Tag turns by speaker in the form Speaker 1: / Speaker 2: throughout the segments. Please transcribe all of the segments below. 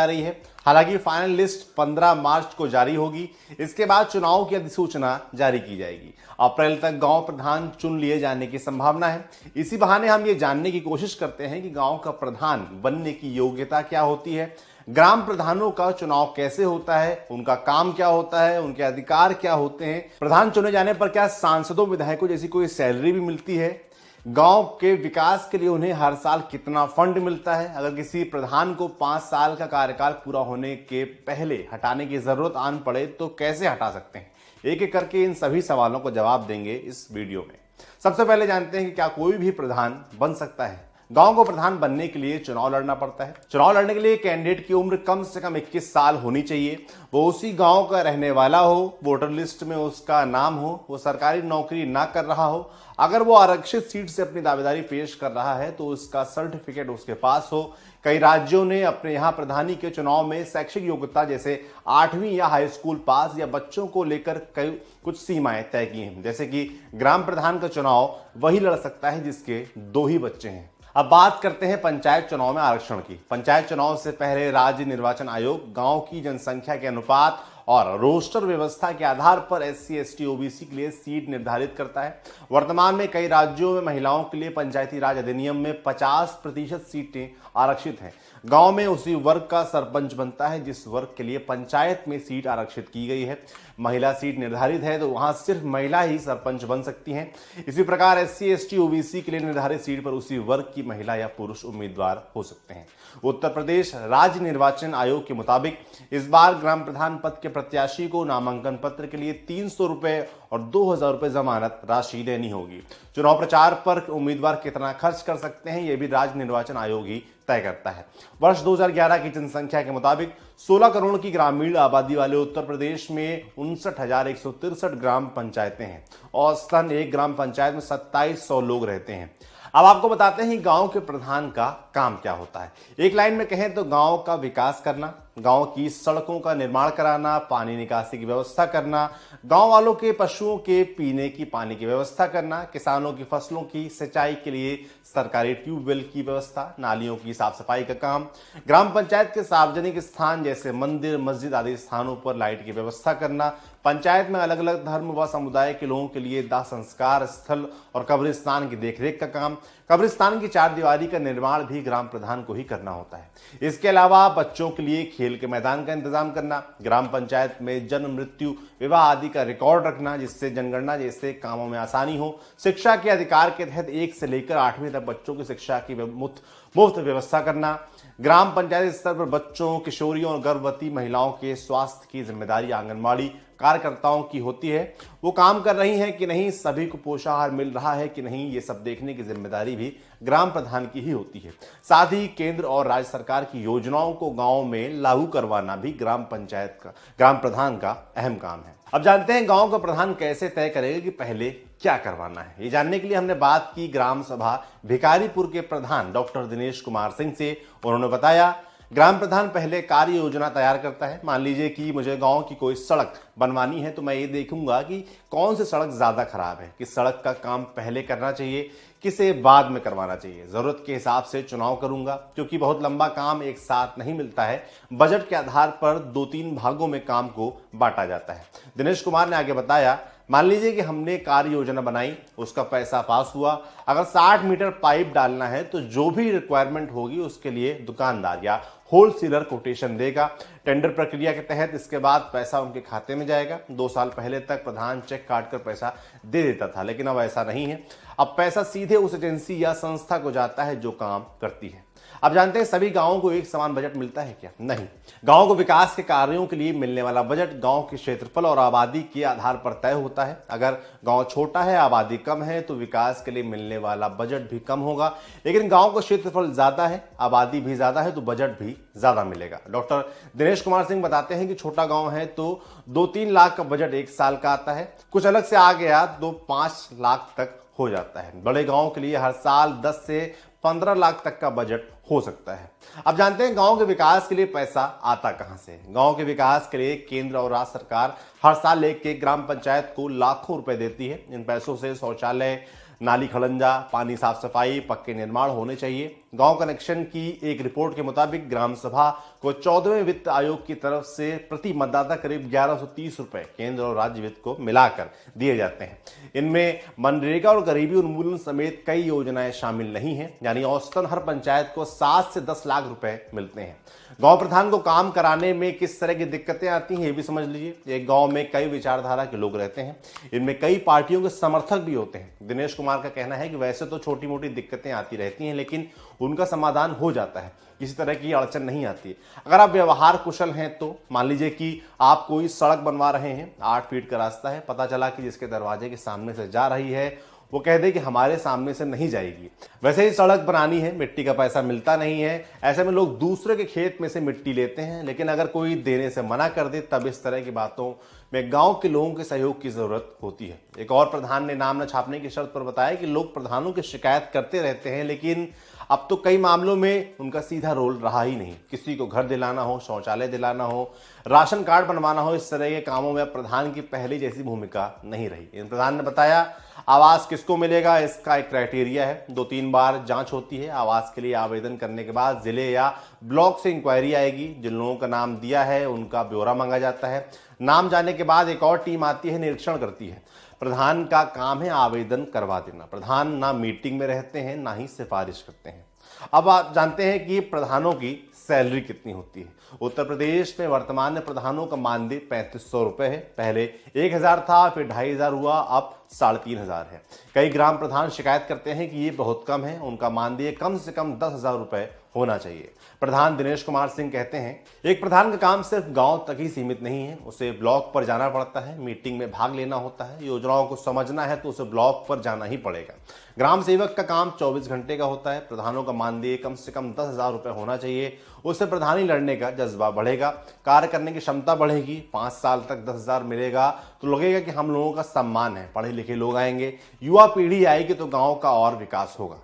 Speaker 1: जा रही है। हालांकि फाइनल लिस्ट 15 मार्च को जारी होगी। इसके बाद चुनाव की अधिसूचना जारी की जाएगी। अप्रैल तक गांव प्रधान चुन लिए जाने की संभावना है। इसी बहाने हम ये जानने की कोशिश करते हैं कि गांव का प्रधान बनने की योग्यता क्या होती है, ग्राम प्रधानों का चुनाव कैसे होता है, उनका काम क्या होता है, उनके अधिकार क्या होते हैं, प्रधान चुने जाने पर क्या सांसदों विधायकों जैसी कोई सैलरी भी मिलती है, गांव के विकास के लिए उन्हें हर साल कितना फंड मिलता है, अगर किसी प्रधान को 5 साल का कार्यकाल पूरा होने के पहले हटाने की जरूरत आन पड़े तो कैसे हटा सकते हैं। एक एक करके इन सभी सवालों को जवाब देंगे इस वीडियो में। सबसे पहले जानते हैं कि क्या कोई भी प्रधान बन सकता है। गांव को प्रधान बनने के लिए चुनाव लड़ना पड़ता है। चुनाव लड़ने के लिए कैंडिडेट की उम्र कम से कम 21 साल होनी चाहिए। वो उसी गांव का रहने वाला हो, वोटर लिस्ट में उसका नाम हो, वो सरकारी नौकरी ना कर रहा हो। अगर वो आरक्षित सीट से अपनी दावेदारी पेश कर रहा है तो उसका सर्टिफिकेट उसके पास हो। कई राज्यों ने अपने यहाँ प्रधानी के चुनाव में शैक्षिक योग्यता जैसे 8वीं या हाई स्कूल पास या बच्चों को लेकर कई कुछ सीमाएं तय की हैं। जैसे कि ग्राम प्रधान का चुनाव वही लड़ सकता है जिसके 2 ही बच्चे हैं। अब बात करते हैं पंचायत चुनाव में आरक्षण की। पंचायत चुनाव से पहले राज्य निर्वाचन आयोग गांव की जनसंख्या के अनुपात और रोस्टर व्यवस्था के आधार पर SC ST OBC के लिए सीट निर्धारित करता है। वर्तमान में कई राज्यों में महिलाओं के लिए पंचायती राज अधिनियम में 50% सीटें आरक्षित हैं। गांव में उसी वर्ग का सरपंच बनता है जिस वर्ग के लिए पंचायत में सीट आरक्षित की गई है। महिला सीट निर्धारित है तो वहां सिर्फ महिला ही सरपंच बन सकती हैं। इसी प्रकार SC ST OBC के लिए निर्धारित सीट पर उसी वर्ग की महिला या पुरुष उम्मीदवार हो सकते हैं। उत्तर प्रदेश राज्य निर्वाचन आयोग के मुताबिक इस बार ग्राम प्रधान पद के प्रत्याशी को नामांकन पत्र के लिए 300 रुपए और 2000 रुपए जमानत राशि देनी होगी। चुनाव प्रचार पर उम्मीदवार कितना खर्च कर सकते हैं यह भी राज्य निर्वाचन आयोग ही तय करता है। वर्ष 2011 की जनसंख्या के मुताबिक 16 करोड़ की ग्रामीण आबादी वाले उत्तर प्रदेश में 59,163 ग्राम पंचायतें हैं। औसतन एक ग्राम पंचायत में 2700 लोग रहते हैं। अब आपको बताते हैं गांव के प्रधान का काम क्या होता है। एक लाइन में कहें तो गांव का विकास करना, गांव की सड़कों का निर्माण कराना, पानी निकासी की व्यवस्था करना, गांव वालों के पशुओं के पीने की पानी की व्यवस्था करना, किसानों की फसलों की सिंचाई के लिए सरकारी ट्यूबवेल की व्यवस्था, नालियों की साफ सफाई का काम, ग्राम पंचायत के सार्वजनिक स्थान जैसे मंदिर मस्जिद आदि स्थानों पर लाइट की व्यवस्था करना, पंचायत में अलग अलग धर्म व समुदाय के लोगों के लिए दाह संस्कार स्थल और कब्रिस्तान की देखरेख का काम, कब्रिस्तान की 4 दीवारी का निर्माण भी ग्राम प्रधान को ही करना होता है। इसके अलावा बच्चों के लिए खेल के मैदान का इंतजाम करना, ग्राम पंचायत में जन्म मृत्यु विवाह आदि का रिकॉर्ड रखना जिससे जनगणना जैसे कामों में आसानी हो, शिक्षा के अधिकार के तहत 1 से लेकर 8वीं तक बच्चों की शिक्षा की मुफ्त व्यवस्था करना, ग्राम पंचायत स्तर पर बच्चों, किशोरियों और गर्भवती महिलाओं के स्वास्थ्य की जिम्मेदारी आंगनबाड़ी कार्यकर्ताओं की होती है। वो काम कर रही हैं कि नहीं, सभी को पोषाहार मिल रहा है कि नहीं, ये सब देखने की जिम्मेदारी भी ग्राम प्रधान की ही होती है। साथ ही केंद्र और राज्य सरकार की योजनाओं को गांव में लागू करवाना भी ग्राम प्रधान का अहम काम है। अब जानते हैं गांव का प्रधान कैसे तय करेगा कि पहले क्या करवाना है। ये जानने के लिए हमने बात की ग्राम सभा भिखारीपुर के प्रधान डॉक्टर दिनेश कुमार सिंह से। उन्होंने बताया ग्राम प्रधान पहले कार्य योजना तैयार करता है। मान लीजिए कि मुझे गांव की कोई सड़क बनवानी है तो मैं ये देखूंगा कि कौन सी सड़क ज्यादा खराब है, किस सड़क का काम पहले करना चाहिए, किसे बाद में करवाना चाहिए। जरूरत के हिसाब से चुनाव करूंगा क्योंकि बहुत लंबा काम एक साथ नहीं मिलता है। बजट के आधार पर 2-3 भागों में काम को बांटा जाता है। दिनेश कुमार ने आगे बताया, मान लीजिए कि हमने कार्य योजना बनाई, उसका पैसा पास हुआ। अगर 60 मीटर पाइप डालना है तो जो भी रिक्वायरमेंट होगी उसके लिए दुकानदार या होलसेलर कोटेशन देगा। टेंडर प्रक्रिया के तहत इसके बाद पैसा उनके खाते में जाएगा। 2 साल पहले तक प्रधान चेक काट कर पैसा दे देता था, लेकिन अब ऐसा नहीं है। अब पैसा सीधे उस एजेंसी या संस्था को जाता है जो काम करती है। अब जानते हैं सभी गांवों को एक समान बजट मिलता है क्या? नहीं। गांव को विकास के कार्यों के लिए मिलने वाला बजट गांव के क्षेत्रफल और आबादी के आधार पर तय होता है। अगर गांव छोटा है, आबादी कम है तो विकास के लिए मिलने वाला बजट भी कम होगा। लेकिन गांव का क्षेत्रफल ज्यादा है, आबादी भी ज्यादा है तो बजट भी ज्यादा मिलेगा। डॉक्टर दिनेश कुमार सिंह बताते हैं कि छोटा गांव है तो 2-3 लाख का बजट 1 साल का आता है। कुछ अलग से आ गया तो 5 लाख तक हो जाता है। बड़े गांव के लिए हर साल 10 से 15 लाख तक का बजट हो सकता है। अब जानते हैं गांव के विकास के लिए पैसा आता कहां से। गांव के विकास के लिए केंद्र और राज्य सरकार हर साल एक ग्राम पंचायत को लाखों रुपए देती है। इन पैसों से शौचालय, नाली खड़ंजा, पानी साफ सफाई, पक्के निर्माण होने चाहिए। गांव कनेक्शन की एक रिपोर्ट के मुताबिक ग्राम सभा को 14वें वित्त आयोग की तरफ से प्रति मतदाता करीब 1130 रुपए केंद्र और राज्य वित्त को मिलाकर दिए जाते हैं। इनमें मनरेगा और गरीबी उन्मूलन समेत कई योजनाएं शामिल नहीं है, यानी औसतन हर पंचायत को 7 से 10 लाख रुपए मिलते हैं। गांव प्रधान को काम कराने में किस तरह की दिक्कतें आती हैं ये भी समझ लीजिए। एक गांव में कई विचारधारा के लोग रहते हैं, इनमें कई पार्टियों के समर्थक भी होते हैं। दिनेश कुमार का कहना है कि वैसे तो छोटी मोटी दिक्कतें आती रहती हैं, लेकिन उनका समाधान हो जाता है, किसी तरह की अड़चन नहीं आती है। अगर आप व्यवहार कुशल हैं तो मान लीजिए कि आप कोई सड़क बनवा रहे हैं, 8 फीट का रास्ता है, पता चला कि जिसके दरवाजे के सामने से जा रही है वो कह दे कि हमारे सामने से नहीं जाएगी। वैसे ही सड़क बनानी है, मिट्टी का पैसा मिलता नहीं है, ऐसे में लोग दूसरे के खेत में से मिट्टी लेते हैं। लेकिन अगर कोई देने से मना कर दे तब इस तरह की बातों में गांव के लोगों के सहयोग की जरूरत होती है। एक और प्रधान ने नाम न छापने की शर्त पर बताया कि लोग प्रधानों की शिकायत करते रहते हैं, लेकिन अब तो कई मामलों में उनका सीधा रोल रहा ही नहीं। किसी को घर दिलाना हो, शौचालय दिलाना हो, राशन कार्ड बनवाना हो, इस तरह के कामों में प्रधान की पहले जैसी भूमिका नहीं रही। इन प्रधान ने बताया आवास किसको मिलेगा इसका एक क्राइटेरिया है, 2-3 बार जांच होती है। आवास के लिए आवेदन करने के बाद जिले या ब्लॉक से इंक्वायरी आएगी, जिन लोगों का नाम दिया है उनका ब्यौरा मांगा जाता है। नाम जाने के बाद एक और टीम आती है, निरीक्षण करती है। प्रधान का काम है आवेदन करवा देना। प्रधान ना मीटिंग में रहते हैं ना ही सिफारिश करते हैं। अब आप जानते हैं कि प्रधानों की सैलरी कितनी होती है। उत्तर प्रदेश में वर्तमान में प्रधानों का मानदेय 3500 रुपए है। पहले 1000 था, फिर 2500 हुआ, अब 3500 है। कई ग्राम प्रधान शिकायत करते हैं कि ये बहुत कम है, उनका मानदेय कम से कम 10,000 रुपए होना चाहिए। प्रधान दिनेश कुमार सिंह कहते हैं एक प्रधान का काम सिर्फ गांव तक ही सीमित नहीं है, उसे ब्लॉक पर जाना पड़ता है, मीटिंग में भाग लेना होता है, योजनाओं को समझना है तो उसे ब्लॉक पर जाना ही पड़ेगा। ग्राम सेवक का काम 24 घंटे का होता है। प्रधानों का मानदेय कम से कम 10,000 रुपए होना चाहिए, उससे प्रधानी लड़ने का जज्बा बढ़ेगा, कार्य करने की क्षमता बढ़ेगी। 5 साल तक 10,000 मिलेगा तो लगेगा कि हम लोगों का सम्मान है, पढ़े लिखे लोग आएंगे, युवा पीढ़ी आएगी तो गांव का और विकास होगा।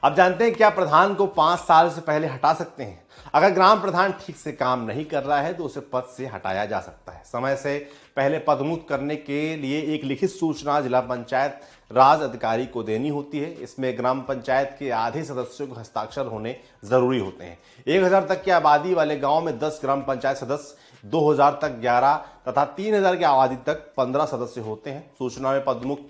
Speaker 1: अब जानते हैं क्या प्रधान को 5 साल से पहले हटा सकते हैं? अगर ग्राम प्रधान ठीक से काम नहीं कर रहा है तो उसे पद से हटाया जा सकता है। समय से पहले पदमुक्त करने के लिए एक लिखित सूचना जिला पंचायत राज अधिकारी को देनी होती है। इसमें ग्राम पंचायत के आधे सदस्यों के हस्ताक्षर होने जरूरी होते हैं। 1000 तक की आबादी वाले गांव में 10 ग्राम पंचायत सदस्य, 2000 तक 11 तथा 3000 की आबादी तक 15 सदस्य होते हैं। सूचना में पदमुक्त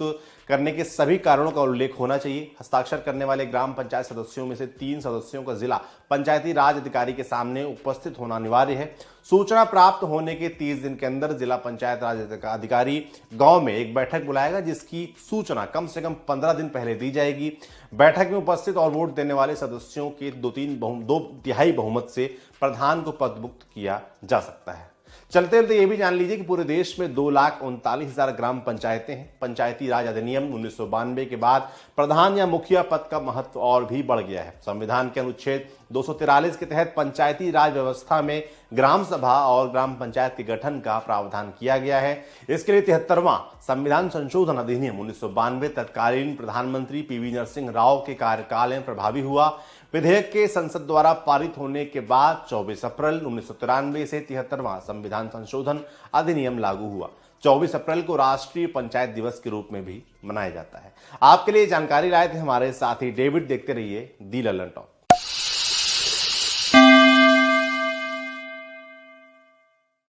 Speaker 1: करने के सभी कारणों का उल्लेख होना चाहिए। हस्ताक्षर करने वाले ग्राम पंचायत सदस्यों में से 3 सदस्यों का जिला पंचायती राज अधिकारी के सामने उपस्थित होना अनिवार्य है। सूचना प्राप्त होने के 30 दिन के अंदर जिला पंचायत राज अधिकारी गांव में एक बैठक बुलाएगा, जिसकी सूचना कम से कम 15 दिन पहले दी जाएगी। बैठक में उपस्थित और वोट देने वाले सदस्यों के 2/3 बहुमत से प्रधान को पदमुक्त किया जा सकता है। चलते चलते ये भी जान लीजिए कि पूरे देश में 2,39,000 ग्राम पंचायतें हैं। पंचायती राज अधिनियम 1992 के बाद प्रधान या मुखिया पद का महत्व और भी बढ़ गया है। संविधान के अनुच्छेद 243 के तहत पंचायती राज व्यवस्था में ग्राम सभा और ग्राम पंचायत के गठन का प्रावधान किया गया है। इसके लिए 73वां संविधान संशोधन अधिनियम 1992 तत्कालीन प्रधानमंत्री पीवी नरसिंह राव के कार्यकाल में प्रभावी हुआ। विधेयक के संसद द्वारा पारित होने के बाद 24 अप्रैल 1993 से 73वां संविधान संशोधन अधिनियम लागू हुआ। 24 अप्रैल को राष्ट्रीय पंचायत दिवस के रूप में भी मनाया जाता है। आपके लिए जानकारी लाए थे हमारे साथी डेविड। देखते रहिए दी लल्लन टॉक।